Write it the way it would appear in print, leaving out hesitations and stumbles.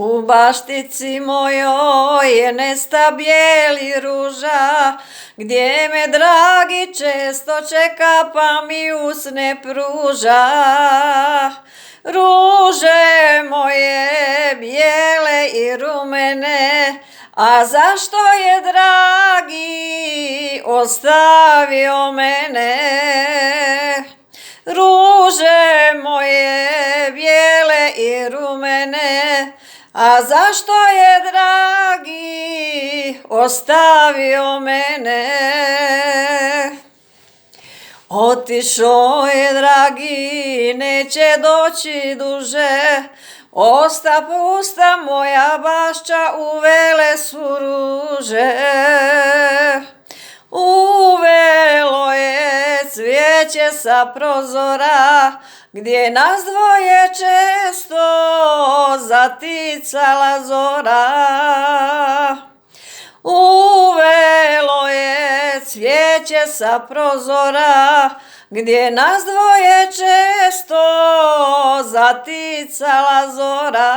U baštici mojoj je nesta bijeli ruža, gdje me dragi često čeka pa mi usne pruža. Ruže moje bijele i rumene, a zašto je dragi ostavio mene? Ruže moje bijele i rumene, a zašto je dragi ostavio mene? Otišao je dragi, neće doći duže, osta pusta moja bašća, uvele su ruže. Uvelo je cvijeće sa prozora, gdje nas dvoje često zaticala zora. Uvelo je cvijeće sa prozora, gdje nas dvoje često zaticala zora.